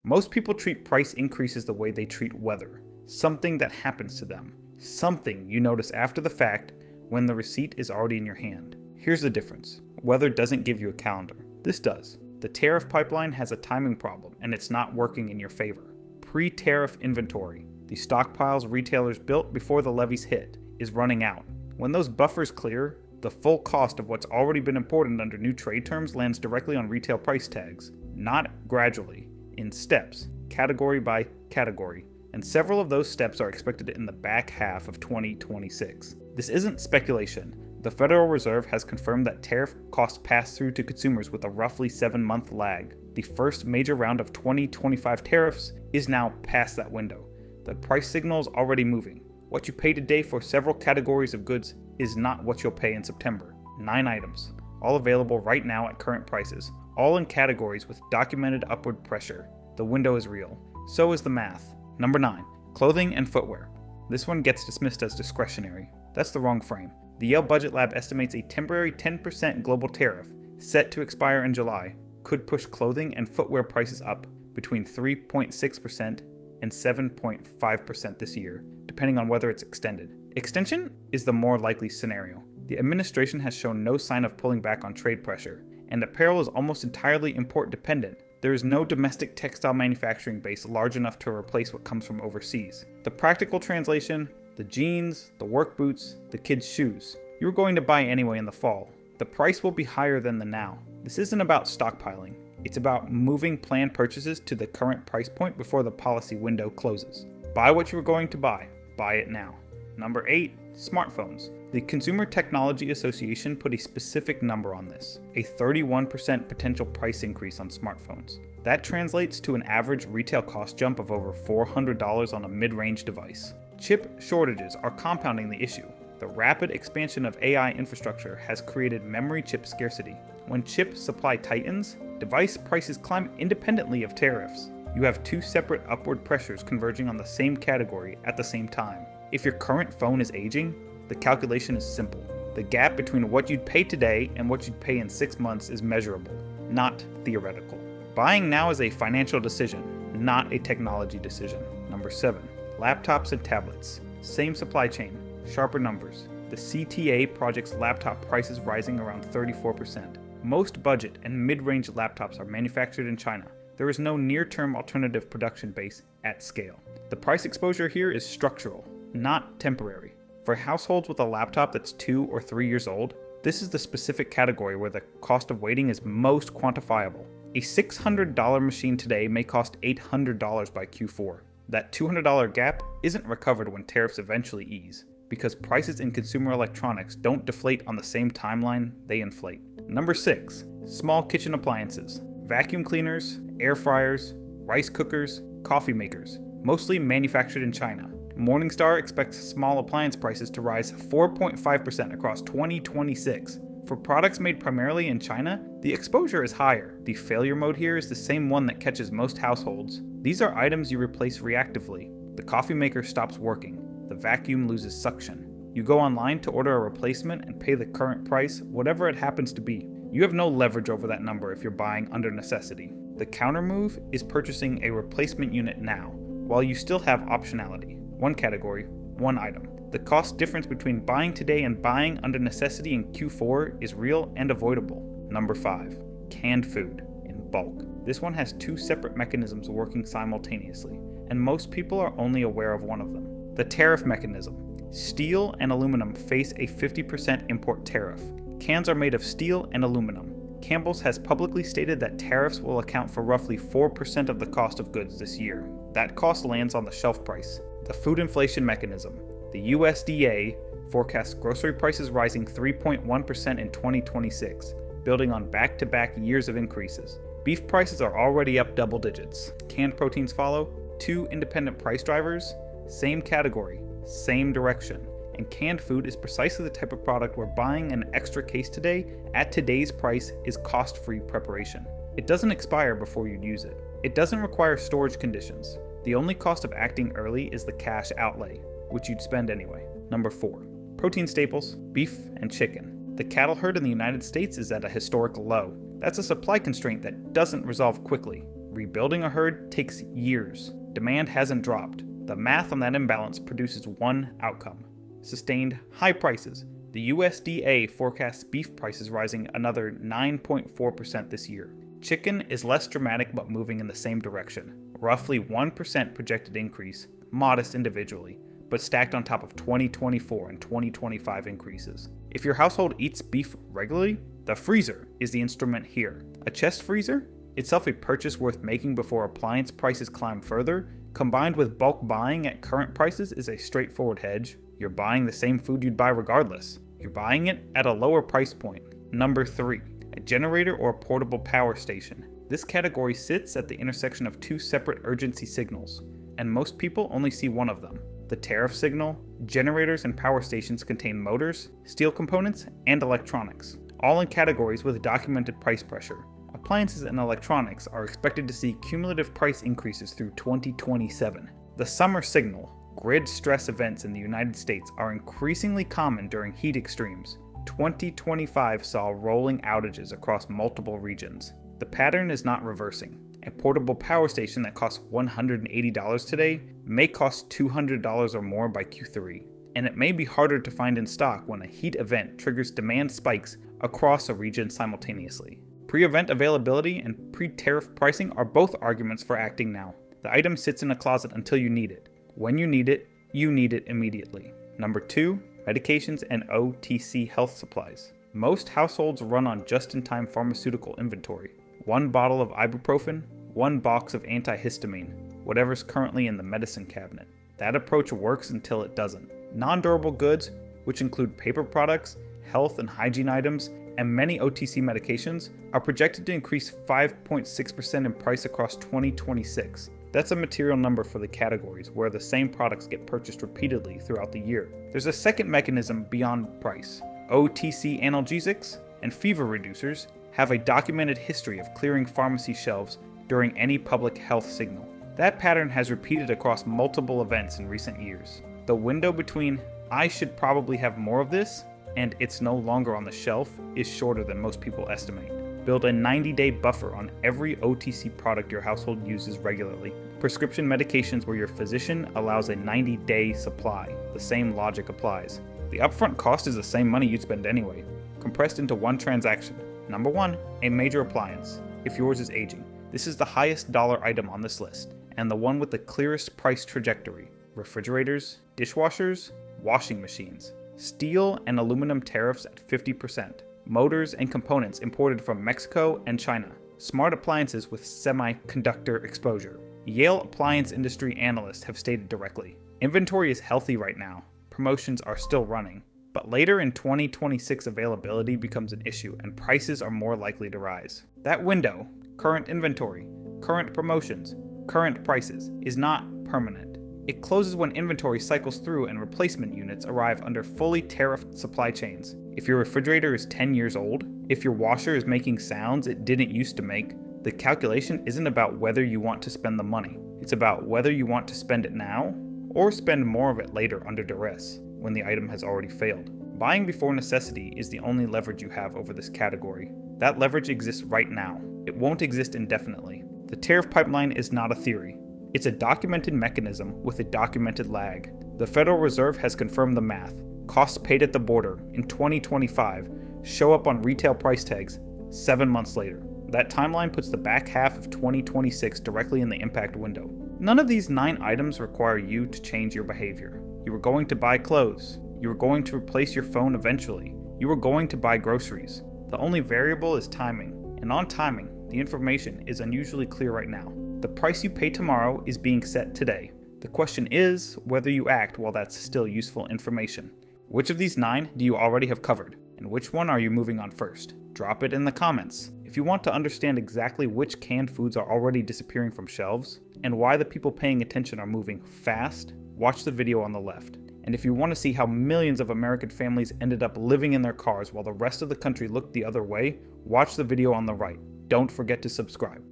Most people treat price increases the way they treat weather, something that happens to them, something you notice after the fact when the receipt is already in your hand. Here's the difference. Weather doesn't give you a calendar. This does. The tariff pipeline has a timing problem, and it's not working in your favor. Pre-tariff inventory, the stockpiles retailers built before the levies hit, is running out. When those buffers clear, the full cost of what's already been imported under new trade terms lands directly on retail price tags, not gradually, in steps, category by category, and several of those steps are expected in the back half of 2026. This isn't speculation. The Federal Reserve has confirmed that tariff costs pass through to consumers with a roughly 7-month lag. The first major round of 2025 tariffs is now past that window. The price signal is already moving. What you pay today for several categories of goods is not what you'll pay in September. 9 items, all available right now at current prices, all in categories with documented upward pressure. The window is real. So is the math. Number 9. Clothing and footwear. This one gets dismissed as discretionary. That's the wrong frame. The Yale Budget Lab estimates a temporary 10% global tariff, set to expire in July, could push clothing and footwear prices up between 3.6% and 7.5% this year, depending on whether it's extended. Extension is the more likely scenario. The administration has shown no sign of pulling back on trade pressure, and apparel is almost entirely import dependent. There is no domestic textile manufacturing base large enough to replace what comes from overseas. The practical translation: the jeans, the work boots, the kids' shoes. You're going to buy anyway in the fall. The price will be higher than the now. This isn't about stockpiling. It's about moving planned purchases to the current price point before the policy window closes. Buy what you're going to buy. Buy it now. Number 8. Smartphones. The Consumer Technology Association put a specific number on this, a 31% potential price increase on smartphones. That translates to an average retail cost jump of over $400 on a mid-range device. Chip shortages are compounding the issue. The rapid expansion of AI infrastructure has created memory chip scarcity. When chip supply tightens, device prices climb independently of tariffs. You have 2 separate upward pressures converging on the same category at the same time. If your current phone is aging, the calculation is simple. The gap between what you'd pay today and what you'd pay in 6 months is measurable, not theoretical. Buying now is a financial decision, not a technology decision. Number 7. Laptops and tablets. Same supply chain, sharper numbers. The CTA projects laptop prices rising around 34%. Most budget and mid-range laptops are manufactured in China. There is no near-term alternative production base at scale. The price exposure here is structural, not temporary. For households with a laptop that's 2 or 3 years old, this is the specific category where the cost of waiting is most quantifiable. A $600 machine today may cost $800 by Q4. That $200 gap isn't recovered when tariffs eventually ease, because prices in consumer electronics don't deflate on the same timeline, they inflate. Number 6. Small kitchen appliances. Vacuum cleaners, air fryers, rice cookers, coffee makers, mostly manufactured in China. Morningstar expects small appliance prices to rise 4.5% across 2026. For products made primarily in China, the exposure is higher. The failure mode here is the same one that catches most households. These are items you replace reactively. The coffee maker stops working. The vacuum loses suction. You go online to order a replacement and pay the current price, whatever it happens to be. You have no leverage over that number if you're buying under necessity. The counter move is purchasing a replacement unit now, while you still have optionality. 1 category, 1 item. The cost difference between buying today and buying under necessity in Q4 is real and avoidable. Number 5. Canned food in bulk. This one has 2 separate mechanisms working simultaneously, and most people are only aware of one of them. The tariff mechanism. Steel and aluminum face a 50% import tariff. Cans are made of steel and aluminum. Campbell's has publicly stated that tariffs will account for roughly 4% of the cost of goods this year. That cost lands on the shelf price. The food inflation mechanism. The USDA forecasts grocery prices rising 3.1% in 2026, building on back-to-back years of increases. Beef prices are already up double digits. Canned proteins follow. 2 independent price drivers, same category, same direction. And canned food is precisely the type of product where buying an extra case today at today's price is cost-free preparation. It doesn't expire before you'd use it. It doesn't require storage conditions. The only cost of acting early is the cash outlay, which you'd spend anyway. Number 4. Protein staples, beef and chicken. The cattle herd in the United States is at a historical low. That's a supply constraint that doesn't resolve quickly. Rebuilding a herd takes years. Demand hasn't dropped. The math on that imbalance produces one outcome: sustained high prices. The USDA forecasts beef prices rising another 9.4% this year. Chicken is less dramatic but moving in the same direction. Roughly 1% projected increase, modest individually, but stacked on top of 2024 and 2025 increases. If your household eats beef regularly, the freezer is the instrument here. A chest freezer? Itself a purchase worth making before appliance prices climb further, combined with bulk buying at current prices, is a straightforward hedge. You're buying the same food you'd buy regardless. You're buying it at a lower price point. Number 3, a generator or portable power station. This category sits at the intersection of two separate urgency signals, and most people only see one of them. The tariff signal. Generators and power stations contain motors, steel components, and electronics, all in categories with documented price pressure. Appliances and electronics are expected to see cumulative price increases through 2027. The summer signal. Grid stress events in the United States are increasingly common during heat extremes. 2025 saw rolling outages across multiple regions. The pattern is not reversing. A portable power station that costs $180 today may cost $200 or more by Q3, and it may be harder to find in stock when a heat event triggers demand spikes across a region simultaneously. Pre-event availability and pre-tariff pricing are both arguments for acting now. The item sits in a closet until you need it. When you need it immediately. Number 2, medications and OTC health supplies. Most households run on just-in-time pharmaceutical inventory. 1 bottle of ibuprofen, 1 box of antihistamine, whatever's currently in the medicine cabinet. That approach works until it doesn't. Non-durable goods, which include paper products, health and hygiene items, and many OTC medications, are projected to increase 5.6% in price across 2026. That's a material number for the categories where the same products get purchased repeatedly throughout the year. There's a second mechanism beyond price. OTC analgesics and fever reducers have a documented history of clearing pharmacy shelves during any public health signal. That pattern has repeated across multiple events in recent years. The window between "I should probably have more of this" and "it's no longer on the shelf" is shorter than most people estimate. Build a 90-day buffer on every OTC product your household uses regularly. Prescription medications where your physician allows a 90-day supply. The same logic applies. The upfront cost is the same money you'd spend anyway, compressed into one transaction. Number 1, a major appliance. If yours is aging, this is the highest dollar item on this list, and the one with the clearest price trajectory. Refrigerators, dishwashers, washing machines. Steel and aluminum tariffs at 50%. Motors and components imported from Mexico and China. Smart appliances with semiconductor exposure. Yale appliance industry analysts have stated directly, inventory is healthy right now. Promotions are still running. But later in 2026 availability becomes an issue and prices are more likely to rise. That window, current inventory, current promotions, current prices, is not permanent. It closes when inventory cycles through and replacement units arrive under fully tariffed supply chains. If your refrigerator is 10 years old, if your washer is making sounds it didn't used to make, the calculation isn't about whether you want to spend the money. It's about whether you want to spend it now or spend more of it later under duress, when the item has already failed. Buying before necessity is the only leverage you have over this category. That leverage exists right now. It won't exist indefinitely. The tariff pipeline is not a theory. It's a documented mechanism with a documented lag. The Federal Reserve has confirmed the math. Costs paid at the border in 2025 show up on retail price tags 7 months later. That timeline puts the back half of 2026 directly in the impact window. None of these 9 items require you to change your behavior. You are going to buy clothes. You are going to replace your phone eventually. You are going to buy groceries. The only variable is timing. And on timing, the information is unusually clear right now. The price you pay tomorrow is being set today. The question is whether you act while that's still useful information. Which of these 9 do you already have covered? And which one are you moving on first? Drop it in the comments. If you want to understand exactly which canned foods are already disappearing from shelves, and why the people paying attention are moving fast, watch the video on the left. And if you want to see how millions of American families ended up living in their cars while the rest of the country looked the other way, watch the video on the right. Don't forget to subscribe.